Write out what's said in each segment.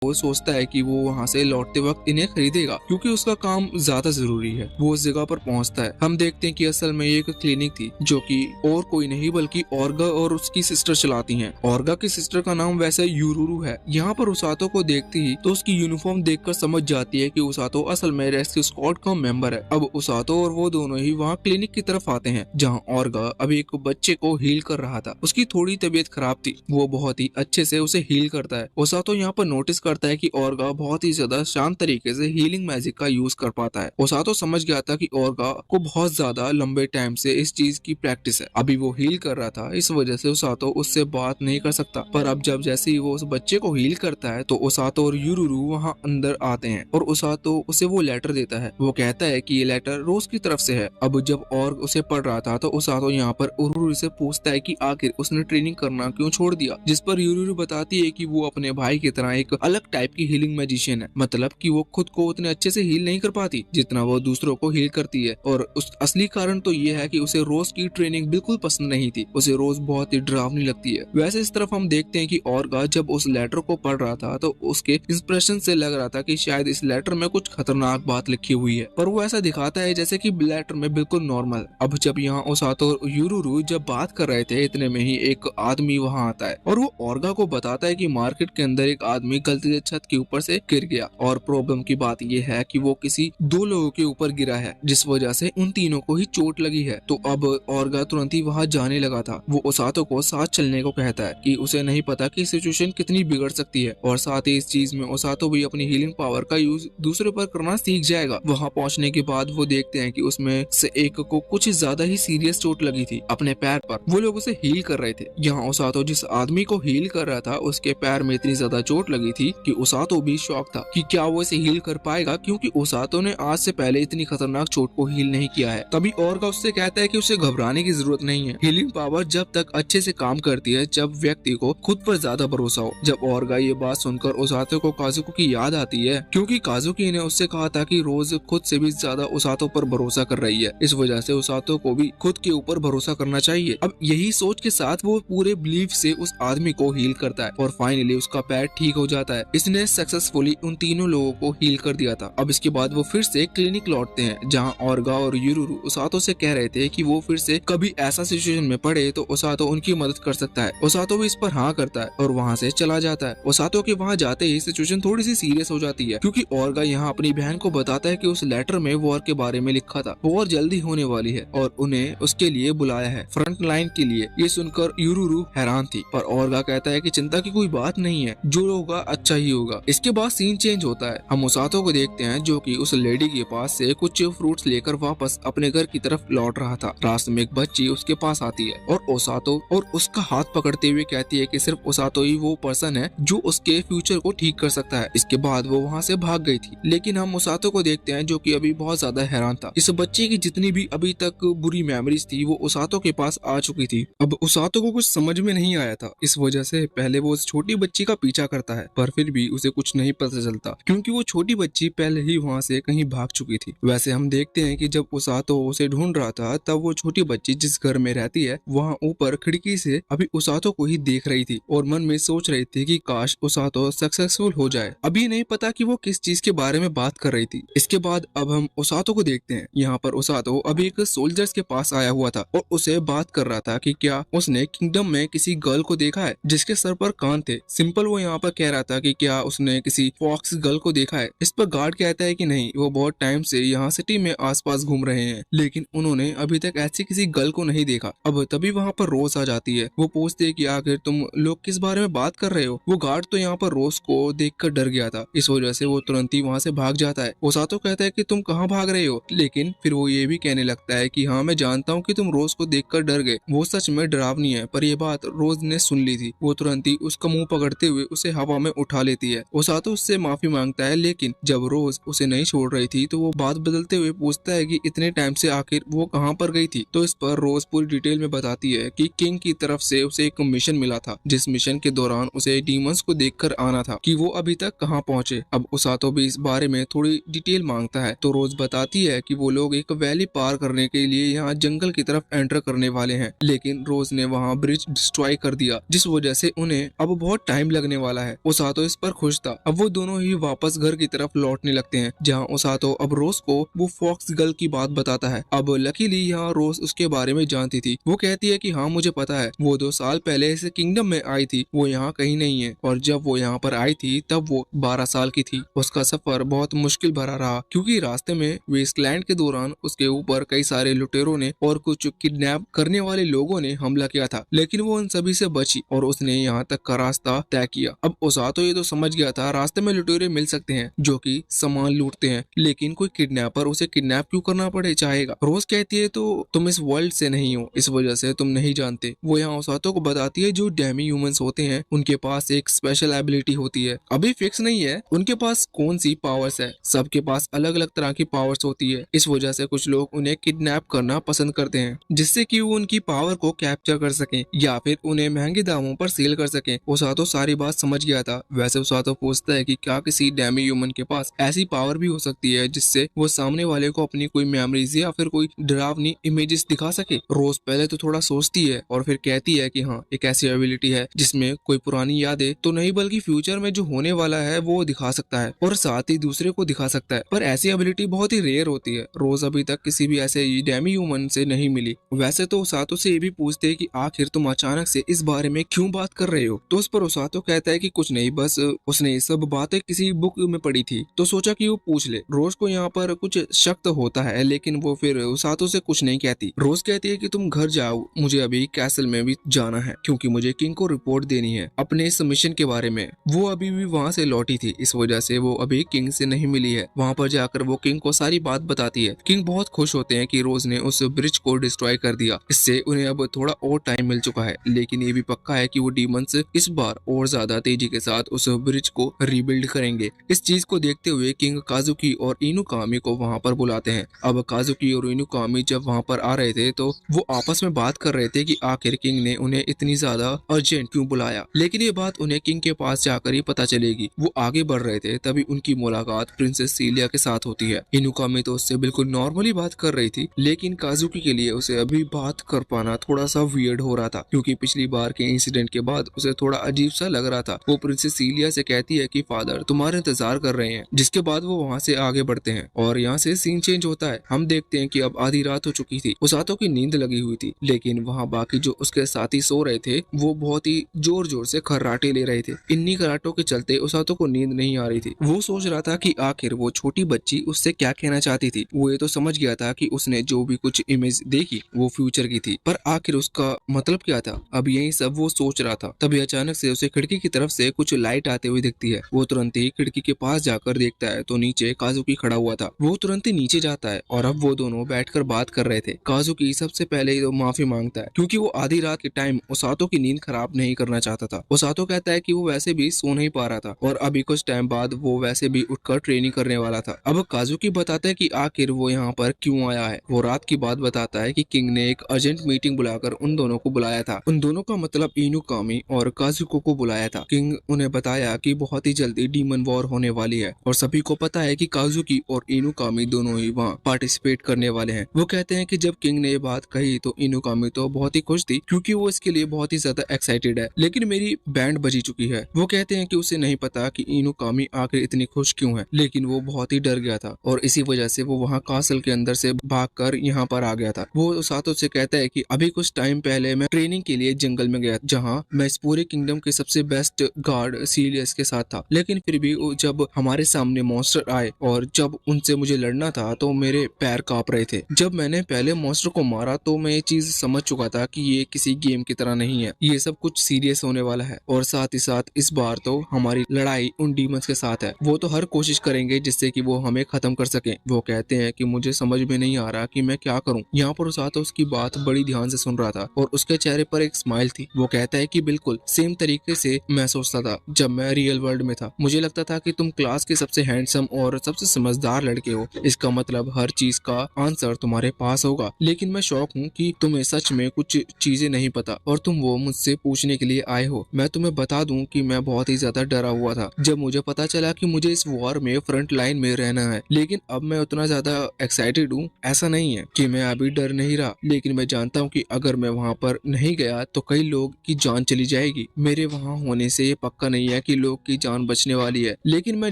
वो सोचता है कि वो वहाँ से लौटते वक्त इन्हें खरीदेगा क्योंकि उसका काम ज्यादा जरूरी है। वो उस जगह पर पहुँचता है। हम देखते हैं कि असल में ये एक क्लिनिक थी जो कि और कोई नहीं बल्कि ओर्गा और उसकी सिस्टर चलाती हैं। ओर्गा की सिस्टर का नाम वैसे यूरुरु है। यहाँ पर उसातो को देखती ही तो उसकी यूनिफॉर्म देखकर समझ जाती है कि उसातो असल में रेस्क्यू स्क्वाड का मेंबर है। अब उसातो और वो दोनों ही वहाँ क्लिनिक की तरफ आते हैं जहाँ ओर्गा अभी एक बच्चे को हील कर रहा था। उसकी थोड़ी तबीयत खराब थी। वो बहुत ही अच्छे से उसे हील करता है। ओसातो यहाँ पर नोटिस करता है कि ओर्गा बहुत ही ज्यादा शांत तरीके से हीलिंग मैजिक का यूज कर पाता है। ओसातो समझ गया था कि ओर्गा को बहुत ज्यादा लंबे टाइम से इस चीज की प्रैक्टिस है। अभी वो हील कर रहा था, इस वजह से ओसातो उससे बात नहीं कर सकता। पर अब जब जैसे ही वो उस बच्चे को हील करता है तो ओसातो और यूरुरु वहाँ अंदर आते हैं और ओसातो उसे वो लेटर देता है। वो कहता है कि ये लेटर रोज की तरफ से है। अब जब और उसे पढ़ रहा था तो ओसातो यहाँ पर यूरुरु से पूछता है कि आखिर उसने ट्रेनिंग करना क्यों छोड़ दिया, जिस पर यूरुरु बताती है कि वो अपने भाई की तरह एक अलग टाइप की हीलिंग मैजिशियन है। मतलब कि वो खुद को उतने अच्छे से हील नहीं कर पाती जितना वो दूसरों को हील करती है। और उस असली कारण तो ये है कि उसे रोज की ट्रेनिंग बिल्कुल पसंद नहीं थी। उसे रोज बहुत ही डरावनी लगती है। वैसे इस तरफ हम देखते हैं कि ओर्गा जब उस लेटर को पढ़ रहा था तो उसके इंस्पिरेशन से लग रहा था कि शायद इस लेटर में कुछ खतरनाक बात लिखी हुई है, पर वो ऐसा दिखाता है जैसे कि लेटर में बिल्कुल नॉर्मल। अब जब यहाँ ओसातो और यूरुरु जब बात कर रहे थे इतने में ही एक आदमी वहाँ आता है और वो ओर्गा को बताता है कि मार्केट के अंदर एक आदमी गलती से छत के ऊपर से गिर गया और प्रॉब्लम की बात ये है कि वो किसी दो लोगों के ऊपर गिरा है जिस वजह से उन तीनों को ही चोट लगी है। तो अब ओर्गा तुरंत ही वहाँ जाने लगा था। वो ओसातो को साथ चलने को कहता है कि उसे नहीं पता कि सिचुएशन कितनी बिगड़ सकती है और साथ ही इस चीज में ओसातो भी अपनी हीलिंग पावर का यूज दूसरे पर करना सीख जाएगा। वहाँ पहुँचने के बाद वो देखते हैं कि उसमें से एक को कुछ ज्यादा ही सीरियस चोट लगी थी अपने पैर पर। वो लोग उसे हील कर रहे थे। यहाँ ओसातो जिस आदमी को हील कर रहा था उसके पैर में इतनी ज्यादा चोट लगी थी कि ओसातो भी शॉक था कि क्या वो इसे हील कर पाएगा, क्योंकि ओसातो ने आज से पहले इतनी खतरनाक चोट को हील नहीं किया है। तभी ओर्गा उससे कहता है कि उसे घबराने की जरूरत नहीं है। हीलिंग पावर जब तक अच्छे से काम करती है जब व्यक्ति को खुद पर ज्यादा भरोसा हो। जब ओर्गा ये बात सुनकर ओसातो को काजुको की याद आती है, क्योंकि काजुकी ने उससे कहा था कि रोज खुद से भी ज्यादा ओसातो पर भरोसा कर रही है। इस वजह से ओसातो को भी खुद के ऊपर भरोसा करना चाहिए। अब यही सोच के साथ वो पूरे बिलीव से उस आदमी को हील करता है और फाइनली उसका पैर ठीक हो जाता है। इसने सक्सेसफुली उन तीनों लोगों को हील कर दिया था। अब इसके बाद वो फिर से क्लिनिक लौटते हैं जहाँ ओर्गा और यूरुरु ओसातो से कह रहे थे कि वो फिर से कभी ऐसा सिचुएशन में पड़े तो ओसातो उनकी मदद कर सकता है। ओसातो भी इस पर हाँ करता है और वहाँ से चला जाता है। ओसातो के वहाँ जाते ही सिचुएशन थोड़ी सी सीरियस हो जाती है, क्योंकि ओर्गा यहाँ अपनी बहन को बताता है कि उस लेटर में वॉर के बारे में लिखा था। वॉर जल्दी होने वाली है और उन्हें उसके लिए बुलाया है, फ्रंट लाइन के लिए। ये सुनकर यूरुरु हैरान थी, पर ओर्गा कहता है कि चिंता की कोई बात नहीं है, जो होगा अच्छा ही होगा। इसके बाद सीन चेंज होता है। हम ओसातो को देखते हैं जो कि उस लेडी के पास से कुछ फ्रूट्स लेकर वापस अपने घर की तरफ लौट रहा था। रास्ते में एक बच्ची उसके पास आती है और ओसातो और उसका हाथ पकड़ते हुए कहती है कि सिर्फ ओसातो ही वो पर्सन है जो उसके फ्यूचर को ठीक कर सकता है। इसके बाद वो वहाँ से भाग गई थी। लेकिन हम ओसातो को देखते हैं जो कि अभी बहुत ज्यादा हैरान था। इस बच्चे की जितनी भी अभी तक बुरी मेमोरीज थी वो ओसातो के पास आ चुकी थी। अब ओसातो को कुछ समझ में नहीं आया था। इस वजह से पहले वो उस छोटी बच्ची का पीछा करता है, पर फिर भी उसे कुछ नहीं पता चलता क्योंकि वो छोटी बच्ची पहले ही वहाँ से कहीं भाग चुकी थी। वैसे हम देखते हैं कि जब ओसातो उसे ढूंढ रहा था तब वो छोटी बच्ची जिस घर में रहती है वहाँ ऊपर खिड़की से अभी ओसातो को ही देख रही थी और मन में सोच रही थी कि काश ओसातो सक्सेसफुल हो जाए। अभी नहीं पता कि वो किस चीज के बारे में बात कर रही थी। इसके बाद अब हम ओसातो को देखते हैं। यहाँ पर ओसातो अभी एक सोल्जर्स के पास आया हुआ था और उसे बात कर रहा था कि क्या उसने किंगडम में किसी गर्ल को देखा है जिसके सर पर कान थे। सिंपल वो यहाँ पर कह रहा था कि क्या उसने किसी फॉक्स गर्ल को देखा है। इस पर गार्ड कहता है कि नहीं, वो बहुत टाइम से यहाँ सिटी में आसपास घूम रहे हैं लेकिन उन्होंने अभी तक ऐसी किसी गर्ल को नहीं देखा। अब तभी वहाँ पर रोज आ जाती है। वो पूछते है कि आखिर तुम लोग किस बारे में बात कर रहे हो। वो गार्ड तो यहाँ पर रोज को देखकर डर गया था, इस वजह से वो तुरंत ही वहाँ से भाग जाता है। ओसातो कहता है कि तुम कहाँ भाग रहे हो, लेकिन फिर वो ये भी कहने लगता है कि हाँ मैं जानता हूँ कि तुम रोज को देखकर डर गए, वो सच में डरावनी है। पर ये बात रोज ने सुन ली थी। वो तुरंत ही उसका मुंह पकड़ते हुए उसे हवा में उठा लेती है। ओसातो उससे माफी मांगता है, लेकिन जब रोज उसे नहीं छोड़ रही थी तो वो बात बदलते हुए पूछता है कि इतने टाइम से आखिर वो कहाँ पर गई थी। तो इस पर रोज पूरी डिटेल में बताती है कि किंग की तरफ से उसे एक मिशन मिला था, जिस मिशन के दौरान उसे डीमंस को देखकर आना था कि वो अभी तक कहाँ पहुँचे। अब ओसातो भी इस बारे में थोड़ी डिटेल मांगता है तो रोज बताती है कि वो लोग एक वैली पार करने के लिए यहाँ जंगल की तरफ एंटर करने वाले हैं, लेकिन रोज ने वहाँ ब्रिज डिस्ट्रॉय कर दिया जिस वजह से उन्हें अब बहुत टाइम लगने वाला है। ओसातो इस पर खुश था। अब वो दोनों ही वापस घर की तरफ लौटने लगते हैं, जहाँ ओसातो अब रोज को वो फॉक्स गर्ल की बात बताता है। अब लकीली यहाँ रोज उसके बारे में जानती थी। वो कहती है कि हाँ मुझे पता है, वो 2 साल पहले इस किंगडम में आई थी, वो यहाँ कहीं नहीं है, और जब वो यहाँ पर आई थी तब वो 12 साल की थी। उसका सफर बहुत मुश्किल भरा रहा, क्योंकि रास्ते में वेस्टलैंड के दौरान उसके ऊपर कई सारे लुटेरों ने और कुछ किडनैप करने वाले लोगों ने हमला किया था, लेकिन वो उन सभी से बची और उसने यहाँ तक का रास्ता तय किया। अब ओसातो ये तो समझ गया था रास्ते में लुटेरे मिल सकते हैं जो कि सामान लूटते हैं, लेकिन कोई किडनैपर उसे किडनैप क्यों करना पड़े चाहेगा। रोज कहती है तो तुम इस वर्ल्ड से नहीं हो, इस वजह से तुम नहीं जानते। वो यहाँ ओसातो को बताती है जो डेमी ह्यूमंस होते हैं उनके पास एक स्पेशल एबिलिटी होती है, अभी फिक्स नहीं है उनके पास कौन सी पावर्स है, सबके पास अलग अलग तरह की पावर्स होती है। इस वजह से कुछ लोग उन्हें किडनैप करना पसंद करते हैं, जिससे कि वो उनकी पावर को कैप्चर कर सकें या फिर उन्हें महंगे दामों पर सेल कर सकें। ओसातो सारी बात समझ गया था। वैसे ओसातो पूछता है कि क्या किसी डेमी ह्यूमन के पास ऐसी पावर भी हो सकती है जिससे वो सामने वाले को अपनी कोई मेमोरीज या फिर कोई डरावनी इमेजेस दिखा सके। रोज पहले तो थोड़ा सोचती है और फिर कहती है कि हाँ एक ऐसी एबिलिटी है जिसमें कोई पुरानी यादें तो नहीं बल्कि फ्यूचर में जो होने वाला है वो दिखा सकता है और साथ ही दूसरे को दिखा सकता है, पर ऐसी एबिलिटी बहुत ही रेयर होती है। रोज अभी तक किसी भी ऐसे डेमी ह्यूमन से नहीं मिली। वैसे तो ओसातो से ये भी पूछते हैं कि आखिर तुम अचानक से इस बारे में क्यों बात कर रहे हो, तो उस पर ओसातो कहता है कि कुछ नहीं, बस उसने ये सब बातें किसी बुक में पढ़ी थी तो सोचा कि वो पूछ ले। रोज को यहाँ पर कुछ शक तो होता है, लेकिन वो फिर ओसातो से कुछ नहीं कहती। रोज कहती है कि तुम घर जाओ, मुझे अभी कैसल में भी जाना है क्योंकि मुझे किंग को रिपोर्ट देनी है अपने इस मिशन के बारे में। वो अभी भी वहाँ से लौटी थी, इस वजह से वो अभी किंग से नहीं मिली है। वहाँ पर जाकर वो किंग को सारी बात बताती है। किंग बहुत खुश होते हैं कि रोज ने उस ब्रिज को डिस्ट्रॉय कर दिया, इससे उन्हें अब थोड़ा और टाइम मिल चुका है, लेकिन ये भी पक्का है कि वो डीमंस इस बार और ज्यादा तेजी के साथ उस ब्रिज को रीबिल्ड करेंगे। इस चीज को देखते हुए किंग काजुकी और इनुकामी को वहाँ पर बुलाते हैं। अब काजुकी और इनुकामी जब वहाँ पर आ रहे थे तो वो आपस में बात कर रहे थे कि आखिर किंग ने उन्हें इतनी ज्यादा अर्जेंट क्यों बुलाया, लेकिन ये बात उन्हें किंग के पास जाकर ही पता चलेगी। वो आगे बढ़ रहे थे तभी उनकी मुलाकात प्रिंसेस सीलिया के साथ होती है। इनुकामी तो उससे बिल्कुल नॉर्मली बात कर रही थी, लेकिन काजुकी के लिए उसे अभी बात कर पाना थोड़ा सा वियर्ड हो रहा था, क्योंकि पिछली बार के इंसिडेंट के बाद उसे थोड़ा अजीब सा लग रहा था। वो प्रिंसेस सीलिया से कहती है कि फादर तुम्हारे इंतजार कर रहे हैं, जिसके बाद वो वहाँ से आगे बढ़ते हैं और यहाँ से सीन चेंज होता है। हम देखते हैं कि अब आधी रात हो चुकी थी, ओसातो की नींद लगी हुई थी, लेकिन वहाँ बाकी जो उसके साथी सो रहे थे वो बहुत ही जोर जोर से खर्राटे ले रहे थे। इन्हीं खर्राटों के चलते ओसातो को नींद नहीं आ रही थी। वो सोच रहा था कि आखिर वो छोटी बच्ची उससे क्या कहना चाहती थी। वो ये तो समझ गया था कि उसने जो भी कुछ इमेज देखी वो फ्यूचर की थी, पर आखिर उसका मतलब क्या था, अब यही सब वो सोच रहा था। तभी अचानक से उसे खिड़की की तरफ से कुछ लाइट आते हुए दिखती है। वो तुरंत ही खिड़की के पास जाकर देखता है तो नीचे काजुकी खड़ा हुआ था। वो तुरंत ही नीचे जाता है और अब वो दोनों बैठकर बात कर रहे थे। काजुकी सबसे पहले तो माफी मांगता है क्योंकि वो आधी रात के टाइम ओसातो की नींद खराब नहीं करना चाहता था। ओसातो कहता है कि वो वैसे भी सो नहीं पा रहा था और अभी कुछ टाइम बाद वो वैसे भी उठकर ट्रेनिंग करने वाला था। अब काजुकी बताता है कि आखिर वो यहाँ पर क्यों आया है। वो रात की बात बताता है कि किंग ने एक अर्जेंट मीटिंग बुलाकर उन दोनों को बुलाया था। उन दोनों का मतलब इनुकामी और काजुको को बुलाया था। किंग उन्हें बताया कि बहुत ही जल्दी डीमन वॉर होने वाली है और सभी को पता है कि काजुकी और इनुकामी दोनों ही वहाँ पार्टिसिपेट करने वाले हैं। वो कहते हैं कि जब किंग ने ये बात कही तो इनुकामी तो बहुत ही खुश थी क्योंकि वो इसके लिए बहुत ही ज्यादा एक्साइटेड है, लेकिन मेरी बैंड बजी चुकी है। वो कहते हैं कि उसे नहीं पता कि इनुकामी आखिर इतनी खुश क्यों है, लेकिन वो बहुत ही डर गया था और इसी वजह से वो वहाँ कासल के अंदर से भागकर यहाँ पर आ गया था। वो साथों से कहता है कि अभी कुछ टाइम पहले मैं ट्रेनिंग के लिए जंगल में गया जहाँ मैं इस पूरे किंगडम के सबसे बेस्ट गार्ड सीलियस के साथ था, लेकिन फिर भी जब हमारे सामने मॉन्स्टर आए और जब उनसे मुझे लड़ना था तो मेरे पैर कांप रहे थे। जब मैंने पहले मॉन्स्टर को मारा तो मैं ये चीज समझ चुका था कि ये किसी गेम की तरह नहीं है, ये सब कुछ सीरियस होने वाला है और साथ ही साथ इस बार तो हमारी लड़ाई उन डीमंस के साथ है। वो तो हर कोशिश करेंगे जिससे कि वो हमें खत्म कर सके। वो कहते हैं कि मुझे समझ में नहीं आ रहा कि मैं क्या करूं। यहाँ पर साथ उसकी बात बड़ी ध्यान से सुन रहा था और उसके चेहरे पर एक स्माइल थी। वो कहता है कि बिल्कुल सेम तरीके से मैं सोचता था जब मैं रियल वर्ल्ड में था। मुझे लगता था कि तुम क्लास के सबसे हैंडसम और सबसे समझदार लड़के हो, इसका मतलब हर चीज का आंसर तुम्हारे पास होगा, लेकिन मैं शौक हूँ कि तुम्हें सच में कुछ चीजें नहीं पता और तुम वो मुझसे पूछने के लिए आए हो। मैं तुम्हें बता दूं कि मैं बहुत ही ज्यादा डरा हुआ था जब मुझे पता चला कि मुझे इस वॉर में फ्रंट लाइन में रहना है, लेकिन अब मैं उतना ज्यादा एक्साइटेड हूँ। ऐसा नहीं है कि मैं अभी डर नहीं रहा, लेकिन मैं जानता हूँ कि अगर मैं वहाँ पर नहीं गया तो कई लोग की जान चली जाएगी। मेरे वहाँ होने से ये पक्का नहीं है कि लोग की जान बचने वाली है, लेकिन मैं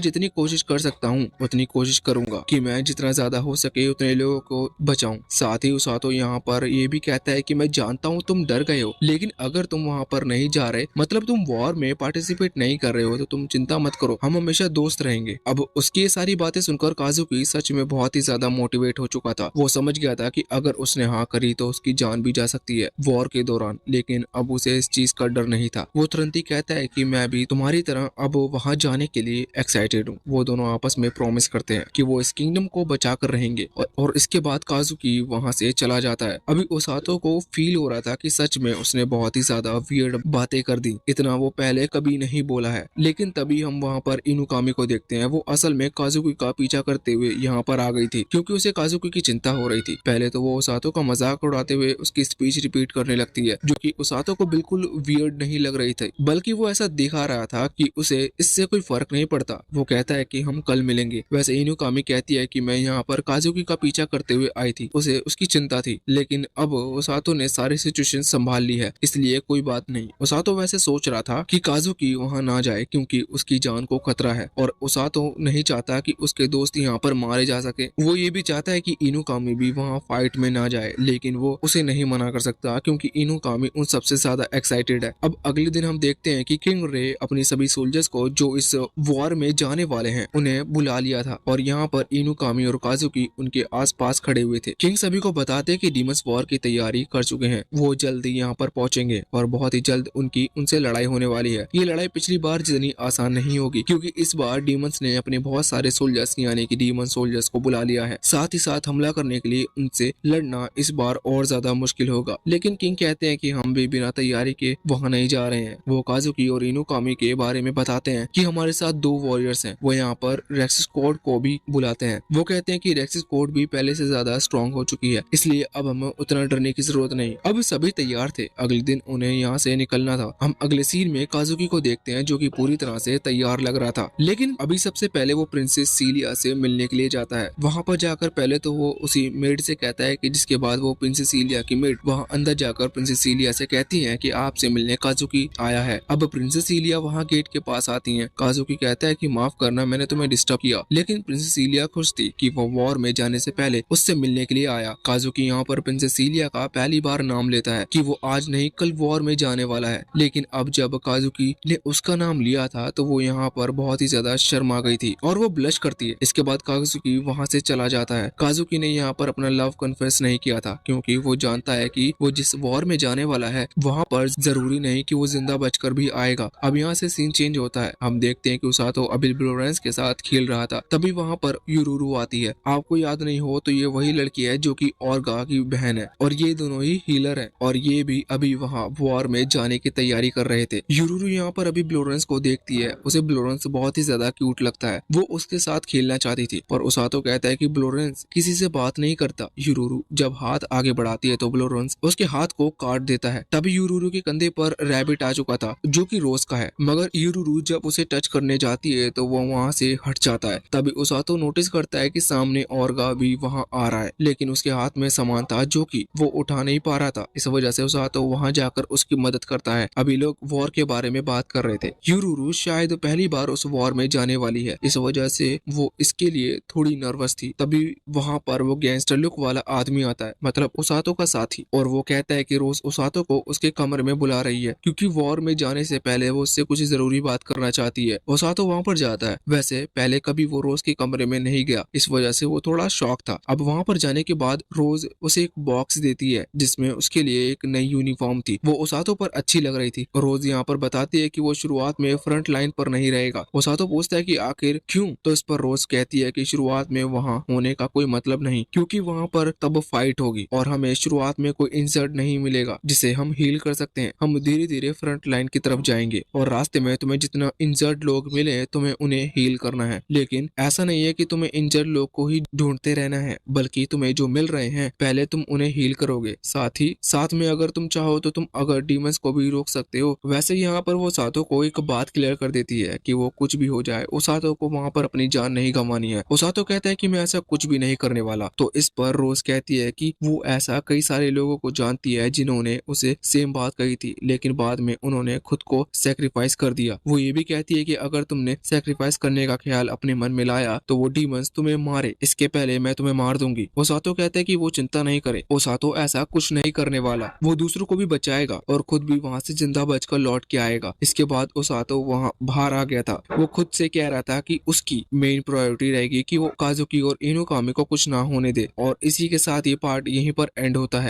जितनी कोशिश कर सकता हूँ उतनी कोशिश करूंगा कि मैं जितना ज्यादा हो सके उतने लोगों को बचाऊं। साथ ही उसातो यहाँ पर ये भी कहता है कि मैं जानता हूँ तुम डर गए हो, लेकिन अगर तुम वहाँ पर नहीं जा रहे, मतलब तुम वॉर में पार्टिसिपेट नहीं कर रहे हो, तो तुम चिंता मत करो, हम हमेशा दोस्त रहेंगे। अब उसकी ये सारी बातें सुनकर काजुकी सच में बहुत ही ज्यादा मोटिवेट हो चुका था। वो समझ गया था कि अगर उसने हाँ करी तो उसकी जान भी जा सकती है वॉर के दौरान, लेकिन अब उसे इस चीज का डर नहीं था। वो तुरंत ही कहता है कि मैं भी तुम्हारी तरह अब वहां जाने के लिए एक्साइटेड हूँ। वो दोनों आपस में प्रॉमिस करते हैं कि वो इस किंगडम को बचा कर रहेंगे और इसके बाद काजुकी वहां से चला जाता है। अभी ओसातो को फील हो रहा था कि सच में उसने बहुत ही ज्यादा वियर्ड बातें कर दी, इतना वो पहले कभी नहीं बोला है। लेकिन तभी हम वहाँ पर इनुकामी को देखते हैं। वो असल में काजुकी का पीछा करते हुए यहाँ पर आ गई थी, क्योंकि उसे काजुकी की चिंता हो रही थी। पहले तो वो ओसातो का मजाक उड़ाते हुए उसकी स्पीच रिपीट करने लगती है, जो कि ओसातो को बिल्कुल वियर्ड नहीं लग रही थी, बल्कि वो ऐसा दिखा रहा था कि उसे इससे कोई फर्क नहीं पड़ता। वो कहता है कि हम कल मिलेंगे। वैसे इनुकामी कहती है कि मैं यहाँ पर काजुकी का पीछा करते हुए आई थी, उसे उसकी चिंता थी, लेकिन अब ओसातो ने सारी सिचुएशन संभाल ली है, इसलिए कोई बात नहीं। ओसातो वैसे सोच रहा था कि काजुकी वहाँ ना जाए क्योंकि उसकी जान को खतरा है, और ओसातो नहीं चाहता कि उसके दोस्त यहाँ पर मारे जा सके। वो ये भी चाहता है कि इनुकामी भी वहाँ फाइट में ना जाए, लेकिन वो उसे नहीं मना कर सकता क्योंकि इनुकामी उन सबसे ज्यादा एक्साइटेड है। अब अगले दिन हम देखते हैं कि किंग रे अपनी सभी सोल्जर्स को जो इस वॉर में जाने वाले हैं उन्हें बुला लिया था, और यहाँ पर इनुकामी और काजुकी उनके आसपास खड़े हुए थे। किंग सभी को बताते कि डीमंस वॉर की तैयारी कर चुके हैं, वो जल्द ही यहाँ पर पहुंचेंगे और बहुत ही जल्द उनसे लड़ाई होने वाली है। ये लड़ाई पिछली बार जितनी आसान नहीं होगी, क्योंकि इस बार डीमंस ने अपने बहुत सारे सोल्जर्स यानी कि डीमन सोल्जर्स को बुला लिया है। साथ ही साथ हमला करने के लिए उनसे लड़ना इस बार और ज्यादा मुश्किल होगा। लेकिन किंग कहते हैं कि हम भी बिना तैयारी के वहाँ नहीं जा रहे हैं। वो काजुकी और इनुकामी के बारे में बताते हैं कि हमारे साथ 2 वॉरियर्स हैं। वो यहाँ पर रेक्सिस कोड को भी बुलाते हैं। वो कहते हैं कि रेक्सिस कोड भी पहले से ज्यादा स्ट्रॉन्ग हो चुकी है, इसलिए अब हमें उतना डरने की जरूरत नहीं। अब सभी तैयार थे, अगले दिन उन्हें यहाँ से निकलना था। हम अगले सीन में काजुकी को देखते हैं जो कि पूरी तरह से तैयार लग रहा था, लेकिन अभी सबसे पहले वो प्रिंसेस सीलिया से मिलने के लिए जाता है। वहाँ पर जाकर पहले तो वो उसी मेड से कहता है कि जिसके बाद वो प्रिंसेस सीलिया की मेड वहाँ अंदर जाकर प्रिंसेस सीलिया से कहती है कि आपसे मिलने काजुकी आया है। अब प्रिंसेस सीलिया वहाँ गेट के पास आती है। काजुकी कहता है कि माफ करना, मैंने तुम्हें डिस्टर्ब किया, लेकिन प्रिंसेस सीलिया खुश थी कि वो वॉर में जाने से पहले उससे मिलने के लिए आया। काजुकी यहाँ पर प्रिंसेस सीलिया का पहली बार नाम लेता है कि वो आज नहीं कल वॉर में जाने वाला है, लेकिन अब जब काजुकी ने उसका नाम लिया था तो वो यहाँ पर बहुत ही ज्यादा शर्मा गई थी और वो ब्लश करती है। इसके बाद काजुकी वहाँ से चला जाता है। काजुकी ने यहाँ पर अपना लव कन्फेस नहीं किया था, क्योंकि वो जानता है कि वो जिस वॉर में जाने वाला है वहाँ पर जरूरी नहीं कि वो जिंदा बचकर भी आएगा। अब यहाँ से सीन चेंज होता है। हम देखते हैं कि उसातो अभी ब्लोरेंस के साथ खेल रहा था, तभी वहाँ पर यूरुरु आती है। आपको याद नहीं हो तो ये वही लड़की है जो कि ओर्गा की बहन है, और ये दोनों ही हीलर हैं, और ये भी अभी वहाँ वॉर में जाने की तैयारी कर रहे थे। यूरुरु यहाँ पर अभी ब्लोरेंस को देखती है। उसे ब्लोरेंस बहुत ही ज्यादा क्यूट लगता है। वो उसके साथ खेलना चाहती थी, पर उसातो कहता है कि ब्लोरेंस किसी से बात नहीं करता। यूरुरु जब हाथ आगे बढ़ाती है तो ब्लोरेंस उसके हाथ को काट देता है। तभी यूरुरु के कंधे पर रैबिट आ चुका था जो कि रोज का है, मगर यूरुरु जब उसे टच करने जाती है तो वो वहाँ से हट जाता है। तभी उसातो नोटिस करता है कि सामने ओर्गा भी वहाँ आ रहा है, लेकिन उसके हाथ में सामान था जो कि वो उठा नहीं पा रहा था। इस वजह से उसातो वहाँ जाकर उसकी मदद करता है। अभी लोग वॉर के बारे में बात कर रहे थे। यूरुरु शायद पहली बार उस वॉर में जाने वाली है, इस वजह से वो इसके लिए थोड़ी नर्वस थी। तभी वहाँ पर वो गैंगस्टर लुक वाला आदमी आता है, मतलब उसातो का साथी, और वो कहता है कि रोज उसातो को उसके कमरे में बुला रही है क्योंकि वॉर में जाने से पहले वो उससे कुछ जरूरी बात करना चाहती है। उसातो वहाँ पर जाता है। वैसे पहले कभी वो रोज के कमरे में नहीं गया, इस वजह से वो थोड़ा शॉक था। अब वहाँ पर जाने के बाद रोज उसे एक बॉक्स देती है जिसमें उसके लिए एक नई यूनिफॉर्म थी। वो उसातो पर अच्छी लग रही थी। रोज यहाँ पर बताती है कि वो शुरुआत में फ्रंट लाइन पर नहीं रहेगा। उसातो पूछता है कि आखिर क्यों, तो इस पर रोज कहती है कि शुरुआत में वहाँ होने का कोई मतलब नहीं, क्योंकि वहाँ पर तब फाइट होगी और हमें शुरुआत में कोई इंसर्ट नहीं मिलेगा जिसे हम हील कर सकते हैं। हम धीरे धीरे फ्रंट लाइन की तरफ जाएंगे और रास्ते में तुम्हें जितना इंजर्ड लोग मिले तुम्हें उन्हें हील करना है, लेकिन ऐसा नहीं है कि तुम्हें इंजर्ड लोग को ही ढूंढते रहना है, बल्कि तुम्हें जो मिल रहे हैं पहले तुम उन्हें हील करोगे। साथ ही साथ में अगर तुम चाहो तो तुम अगर डीमंस को भी रोक सकते हो। वैसे यहाँ पर वो उसातो को एक बात क्लियर कर देती है कि वो कुछ भी हो जाए उसातो को वहाँ पर अपनी जान नहीं गंवानी है। उसातो कहता है कि मैं ऐसा कुछ भी नहीं करने वाला। तो इस पर रोज कहती है कि वो ऐसा कई सारे लोगों को जानती है जिन्होंने उसे सेम बात कही थी, लेकिन बाद में उन्होंने खुद को सेक्रीफाइस कर दिया। वो ये भी कहती है कि अगर तुमने सेक्रीफाइस करने का ख्याल अपने मन में लाया तो वो डीमंस तुम्हें मारे इसके पहले मैं तुम्हें मार दूंगी। ओसातो कहता है कि वो चिंता नहीं करे, ओसातो ऐसा कुछ नहीं करने वाला, वो दूसरों को भी बचाएगा और खुद भी वहाँ से जिंदा बचकर लौट के आएगा। इसके बाद ओसातो वहाँ बाहर आ गया था। वो खुद से कह रहा था कि उसकी मेन प्रायोरिटी रहेगी कि वो काजुकी और इनुकामी को कुछ ना होने दे। और इसी के साथ ये पार्ट यहीं पर एंड होता है।